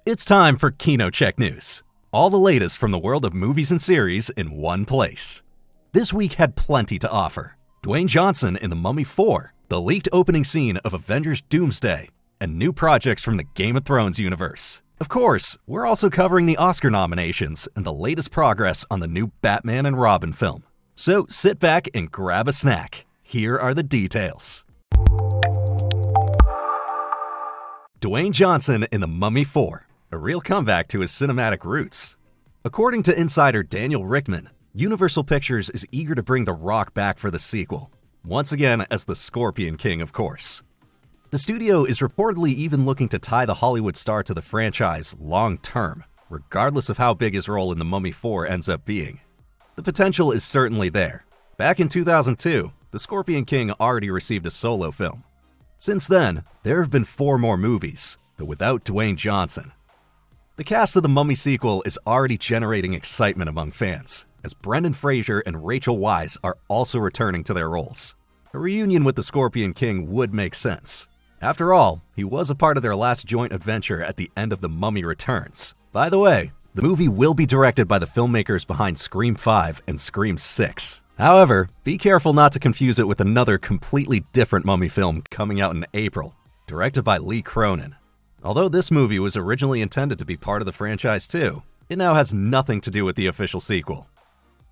It's time for KinoCheck News. All the latest from the world of movies and series in one place. This week had plenty to offer. Dwayne Johnson in The Mummy 4, the leaked opening scene of Avengers Doomsday, and new projects from the Game of Thrones universe. Of course, we're also covering the Oscar nominations and the latest progress on the new Batman and Robin film. So sit back and grab a snack. Here are the details. Dwayne Johnson in The Mummy 4, a real comeback to his cinematic roots. According to insider Daniel Richtman, Universal Pictures is eager to bring The Rock back for the sequel, once again as the Scorpion King, of course. The studio is reportedly even looking to tie the Hollywood star to the franchise long-term, regardless of how big his role in The Mummy 4 ends up being. The potential is certainly there. Back in 2002, the Scorpion King already received a solo film. Since then, there have been 4 more movies, but without Dwayne Johnson. The cast of the Mummy sequel is already generating excitement among fans, as Brendan Fraser and Rachel Weisz are also returning to their roles. A reunion with the Scorpion King would make sense. After all, he was a part of their last joint adventure at the end of The Mummy Returns. By the way, the movie will be directed by the filmmakers behind Scream 5 and Scream 6. However, be careful not to confuse it with another completely different Mummy film coming out in April, directed by Lee Cronin. Although this movie was originally intended to be part of the franchise too, it now has nothing to do with the official sequel.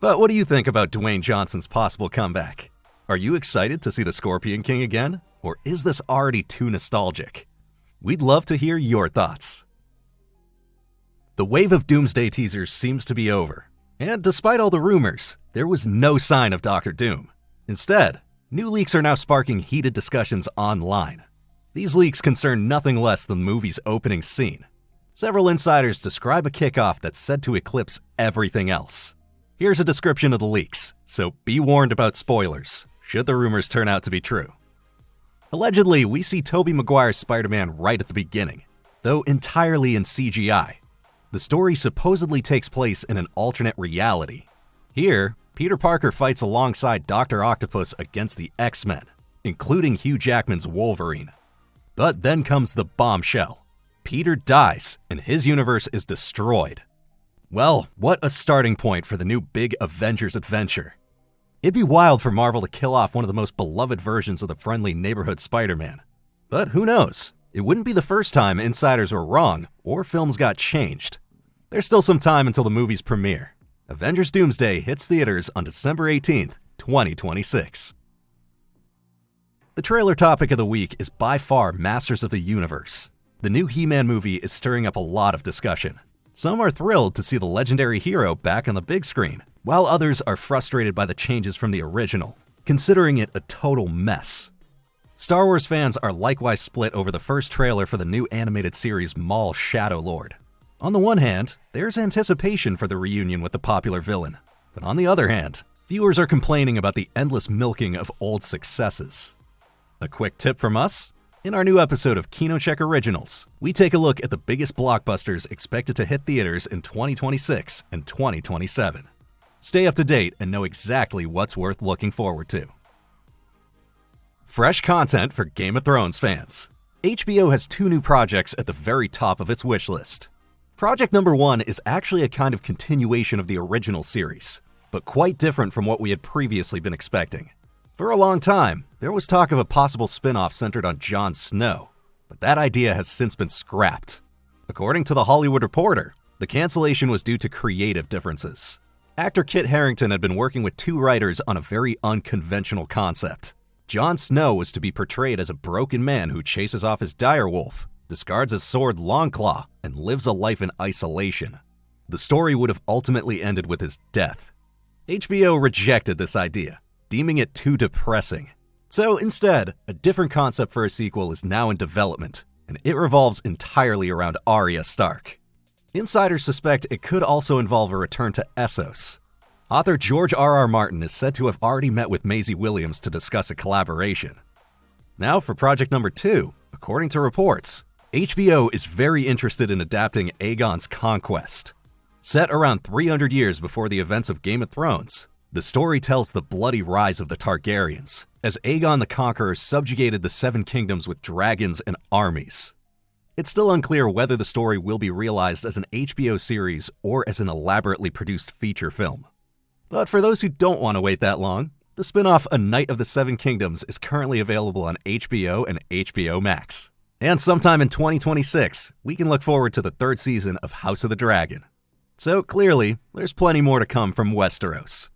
But what do you think about Dwayne Johnson's possible comeback? Are you excited to see the Scorpion King again, or is this already too nostalgic? We'd love to hear your thoughts. The wave of Doomsday teasers seems to be over, and despite all the rumors, there was no sign of Dr. Doom. Instead, new leaks are now sparking heated discussions online. These leaks concern nothing less than the movie's opening scene. Several insiders describe a kickoff that's said to eclipse everything else. Here's a description of the leaks, so be warned about spoilers, should the rumors turn out to be true. Allegedly, we see Tobey Maguire's Spider-Man right at the beginning, though entirely in CGI. The story supposedly takes place in an alternate reality. Here, Peter Parker fights alongside Dr. Octopus against the X-Men, including Hugh Jackman's Wolverine. But then comes the bombshell. Peter dies, and his universe is destroyed. Well, what a starting point for the new big Avengers adventure. It'd be wild for Marvel to kill off one of the most beloved versions of the friendly neighborhood Spider-Man. But who knows? It wouldn't be the first time insiders were wrong or films got changed. There's still some time until the movie's premiere. Avengers Doomsday hits theaters on December 18th, 2026. The trailer topic of the week is by far Masters of the Universe. The new He-Man movie is stirring up a lot of discussion. Some are thrilled to see the legendary hero back on the big screen, while others are frustrated by the changes from the original, considering it a total mess. Star Wars fans are likewise split over the first trailer for the new animated series Maul Shadow Lord. On the one hand, there's anticipation for the reunion with the popular villain, but on the other hand, viewers are complaining about the endless milking of old successes. A quick tip from us? In our new episode of KinoCheck Originals, we take a look at the biggest blockbusters expected to hit theaters in 2026 and 2027. Stay up to date and know exactly what's worth looking forward to. Fresh content for Game of Thrones fans. HBO has 2 new projects at the very top of its wish list. Project number 1 is actually a kind of continuation of the original series, but quite different from what we had previously been expecting. For a long time, there was talk of a possible spin-off centered on Jon Snow, but that idea has since been scrapped. According to The Hollywood Reporter, the cancellation was due to creative differences. Actor Kit Harington had been working with 2 writers on a very unconventional concept. Jon Snow was to be portrayed as a broken man who chases off his direwolf, discards his sword Longclaw, and lives a life in isolation. The story would have ultimately ended with his death. HBO rejected this idea, deeming it too depressing. So instead, a different concept for a sequel is now in development, and it revolves entirely around Arya Stark. Insiders suspect it could also involve a return to Essos. Author George R.R. Martin is said to have already met with Maisie Williams to discuss a collaboration. Now for project number 2, according to reports, HBO is very interested in adapting Aegon's Conquest. Set around 300 years before the events of Game of Thrones, the story tells the bloody rise of the Targaryens, as Aegon the Conqueror subjugated the 7 kingdoms with dragons and armies. It's still unclear whether the story will be realized as an HBO series or as an elaborately produced feature film. But for those who don't want to wait that long, the spin-off A Knight of the Seven Kingdoms is currently available on HBO and HBO Max. And sometime in 2026, we can look forward to the third season of House of the Dragon. So clearly, there's plenty more to come from Westeros.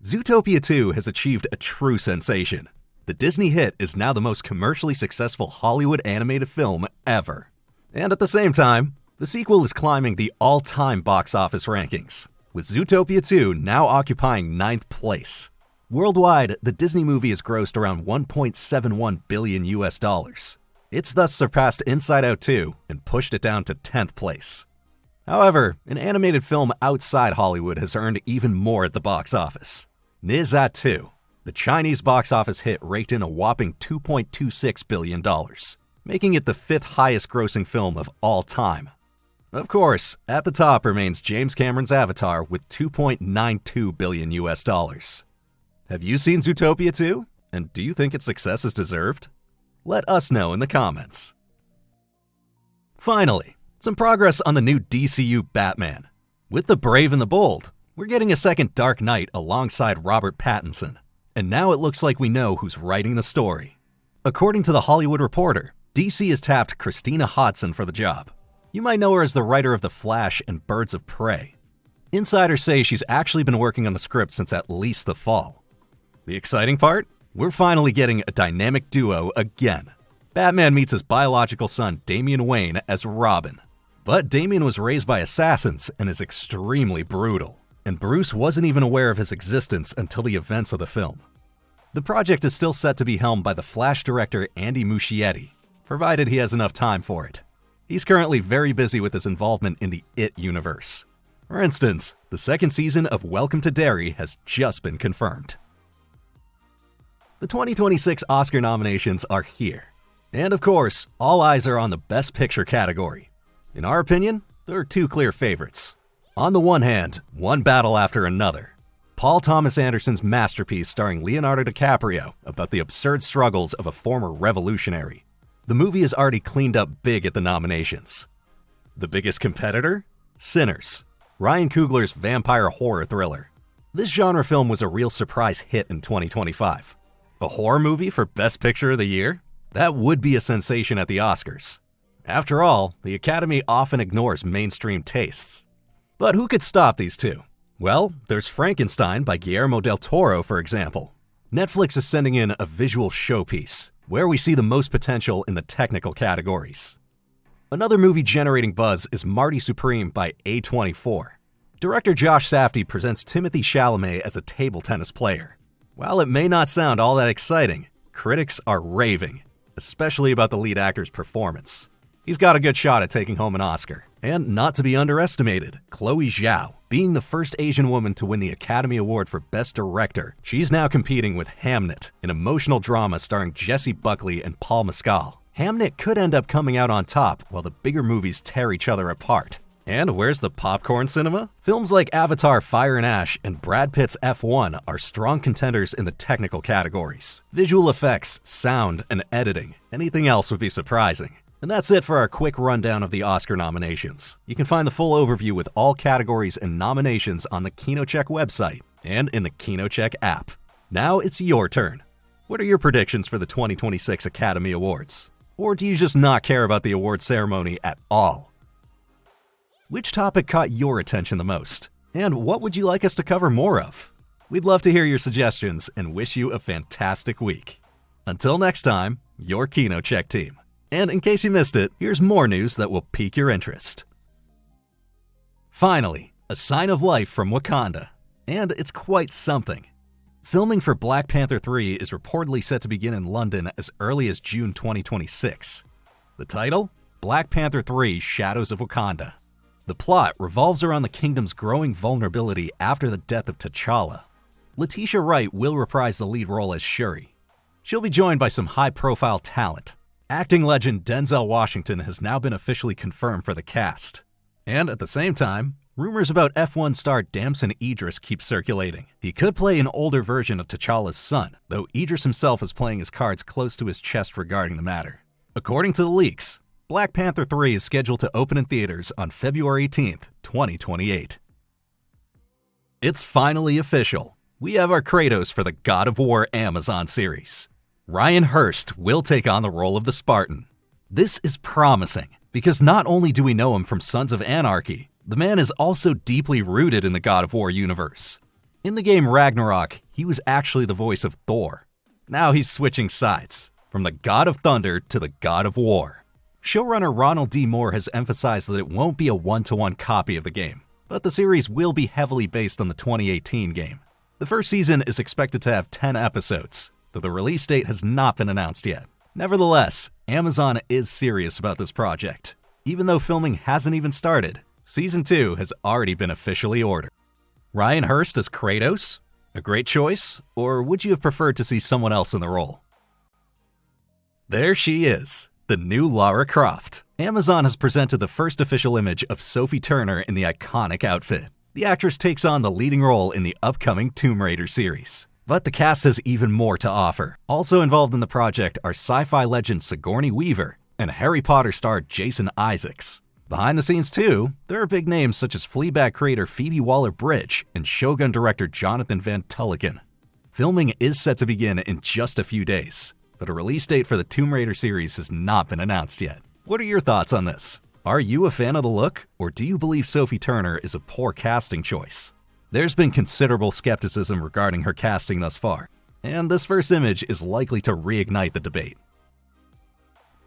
Zootopia 2 has achieved a true sensation. The Disney hit is now the most commercially successful Hollywood animated film ever. And at the same time, the sequel is climbing the all-time box office rankings, with Zootopia 2 now occupying 9th place. Worldwide, the Disney movie has grossed around $1.71 billion US. It's thus surpassed Inside Out 2 and pushed it down to 10th place. However, an animated film outside Hollywood has earned even more at the box office. Ne Zha 2, the Chinese box office hit, raked in a whopping $2.26 billion, making it the 5th highest grossing film of all time. Of course, at the top remains James Cameron's Avatar with $2.92 billion US. Have you seen Zootopia 2? And do you think its success is deserved? Let us know in the comments. Finally, some progress on the new DCU Batman. With The Brave and the Bold, we're getting a second Dark Knight alongside Robert Pattinson. And now it looks like we know who's writing the story. According to The Hollywood Reporter, DC has tapped Christina Hodson for the job. You might know her as the writer of The Flash and Birds of Prey. Insiders say she's actually been working on the script since at least the fall. The exciting part? We're finally getting a dynamic duo again. Batman meets his biological son Damian Wayne as Robin. But Damian was raised by assassins and is extremely brutal, and Bruce wasn't even aware of his existence until the events of the film. The project is still set to be helmed by the Flash director Andy Muschietti, provided he has enough time for it. He's currently very busy with his involvement in the It universe. For instance, the second season of Welcome to Derry has just been confirmed. The 2026 Oscar nominations are here. And of course, all eyes are on the Best Picture category. In our opinion, there are two clear favorites. On the one hand, one battle after another. Paul Thomas Anderson's masterpiece starring Leonardo DiCaprio about the absurd struggles of a former revolutionary. The movie has already cleaned up big at the nominations. The biggest competitor? Sinners, Ryan Coogler's vampire horror thriller. This genre film was a real surprise hit in 2025. A horror movie for Best Picture of the Year? That would be a sensation at the Oscars. After all, the Academy often ignores mainstream tastes. But who could stop these two? Well, there's Frankenstein by Guillermo del Toro, for example. Netflix is sending in a visual showpiece, where we see the most potential in the technical categories. Another movie generating buzz is Marty Supreme by A24. Director Josh Safdie presents Timothée Chalamet as a table tennis player. While it may not sound all that exciting, critics are raving, especially about the lead actor's performance. He's got a good shot at taking home an Oscar. And not to be underestimated, Chloe Zhao. Being the first Asian woman to win the Academy Award for Best Director, she's now competing with Hamnet, an emotional drama starring Jessie Buckley and Paul Mescal. Hamnet could end up coming out on top while the bigger movies tear each other apart. And where's the popcorn cinema? Films like Avatar: Fire and Ash and Brad Pitt's F1 are strong contenders in the technical categories. Visual effects, sound, and editing. Anything else would be surprising. And that's it for our quick rundown of the Oscar nominations. You can find the full overview with all categories and nominations on the KinoCheck website and in the KinoCheck app. Now it's your turn. What are your predictions for the 2026 Academy Awards? Or do you just not care about the award ceremony at all? Which topic caught your attention the most? And what would you like us to cover more of? We'd love to hear your suggestions and wish you a fantastic week. Until next time, your KinoCheck team. And in case you missed it, here's more news that will pique your interest. Finally, a sign of life from Wakanda. And it's quite something. Filming for Black Panther 3 is reportedly set to begin in London as early as June 2026. The title? Black Panther 3: Shadows of Wakanda. The plot revolves around the kingdom's growing vulnerability after the death of T'Challa. Letitia Wright will reprise the lead role as Shuri. She'll be joined by some high-profile talent. Acting legend Denzel Washington has now been officially confirmed for the cast. And at the same time, rumors about F1 star Damson Idris keep circulating. He could play an older version of T'Challa's son, though Idris himself is playing his cards close to his chest regarding the matter. According to the leaks, Black Panther 3 is scheduled to open in theaters on February 18th, 2028. It's finally official. We have our Kratos for the God of War Amazon series. Ryan Hurst will take on the role of the Spartan. This is promising, because not only do we know him from Sons of Anarchy, the man is also deeply rooted in the God of War universe. In the game Ragnarok, he was actually the voice of Thor. Now he's switching sides, from the God of Thunder to the God of War. Showrunner Ronald D. Moore has emphasized that it won't be a one-to-one copy of the game, but the series will be heavily based on the 2018 game. The first season is expected to have 10 episodes, though the release date has not been announced yet. Nevertheless, Amazon is serious about this project. Even though filming hasn't even started, Season 2 has already been officially ordered. Ryan Hurst as Kratos? A great choice, or would you have preferred to see someone else in the role? There she is, the new Lara Croft. Amazon has presented the first official image of Sophie Turner in the iconic outfit. The actress takes on the leading role in the upcoming Tomb Raider series. But the cast has even more to offer. Also involved in the project are sci-fi legend Sigourney Weaver and Harry Potter star Jason Isaacs. Behind the scenes too, there are big names such as Fleabag creator Phoebe Waller-Bridge and Shogun director Jonathan Van Tulliken. Filming is set to begin in just a few days, but a release date for the Tomb Raider series has not been announced yet. What are your thoughts on this? Are you a fan of the look, or do you believe Sophie Turner is a poor casting choice? There's been considerable skepticism regarding her casting thus far, and this first image is likely to reignite the debate.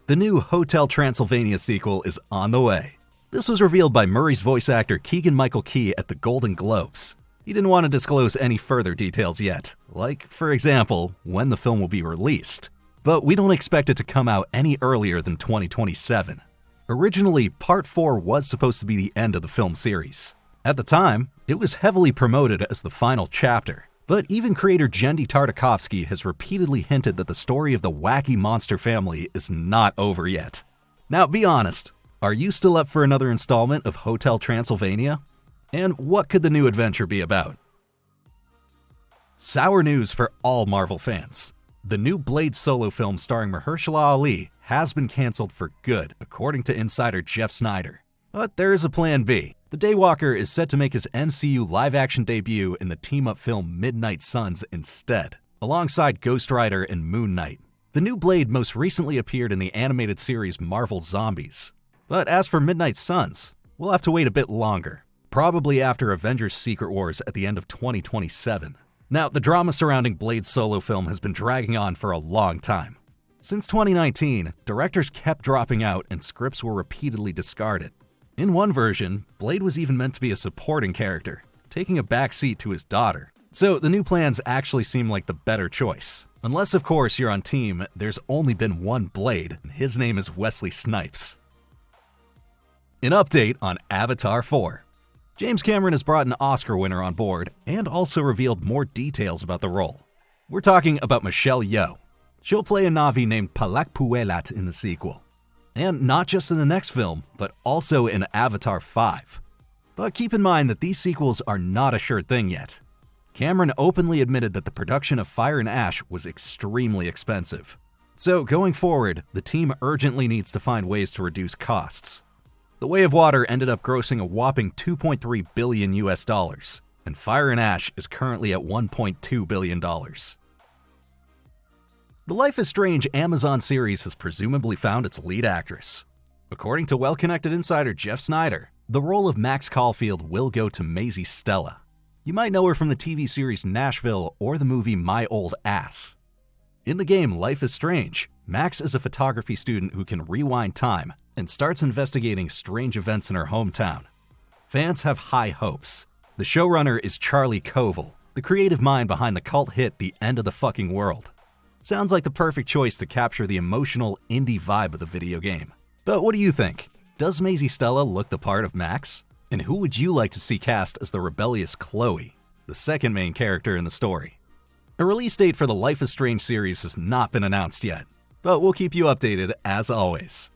The new Hotel Transylvania sequel is on the way. This was revealed by Murray's voice actor Keegan-Michael Key at the Golden Globes. He didn't want to disclose any further details yet, like, for example, when the film will be released. But we don't expect it to come out any earlier than 2027. Originally, Part 4 was supposed to be the end of the film series. At the time, it was heavily promoted as the final chapter. But even creator Genndy Tartakovsky has repeatedly hinted that the story of the wacky monster family is not over yet. Now be honest, are you still up for another installment of Hotel Transylvania? And what could the new adventure be about? Sour news for all Marvel fans. The new Blade solo film starring Mahershala Ali has been canceled for good, according to insider Jeff Snyder. But there is a plan B. The Daywalker is set to make his MCU live-action debut in the team-up film Midnight Suns instead, alongside Ghost Rider and Moon Knight. The new Blade most recently appeared in the animated series Marvel Zombies. But as for Midnight Suns, we'll have to wait a bit longer, probably after Avengers Secret Wars at the end of 2027. Now, the drama surrounding Blade's solo film has been dragging on for a long time. Since 2019, directors kept dropping out and scripts were repeatedly discarded. In one version, Blade was even meant to be a supporting character, taking a backseat to his daughter. So the new plans actually seem like the better choice. Unless, of course, you're on team, there's only been one Blade, and his name is Wesley Snipes. An update on Avatar 4. James Cameron has brought an Oscar winner on board and also revealed more details about the role. We're talking about Michelle Yeoh. She'll play a Na'vi named Palak Puelat in the sequel. And not just in the next film, but also in Avatar 5. But keep in mind that these sequels are not a sure thing yet. Cameron openly admitted that the production of Fire and Ash was extremely expensive. So going forward, the team urgently needs to find ways to reduce costs. The Way of Water ended up grossing a whopping $2.3 billion US, and Fire and Ash is currently at $1.2 billion. The Life is Strange Amazon series has presumably found its lead actress. According to well-connected insider Jeff Snyder, the role of Max Caulfield will go to Maisie Stella. You might know her from the TV series Nashville or the movie My Old Ass. In the game Life is Strange, Max is a photography student who can rewind time and starts investigating strange events in her hometown. Fans have high hopes. The showrunner is Charlie Koval, the creative mind behind the cult hit The End of the Fucking World. Sounds like the perfect choice to capture the emotional indie vibe of the video game. But what do you think? Does Maisie Stella look the part of Max? And who would you like to see cast as the rebellious Chloe, the second main character in the story? A release date for the Life is Strange series has not been announced yet, but we'll keep you updated as always.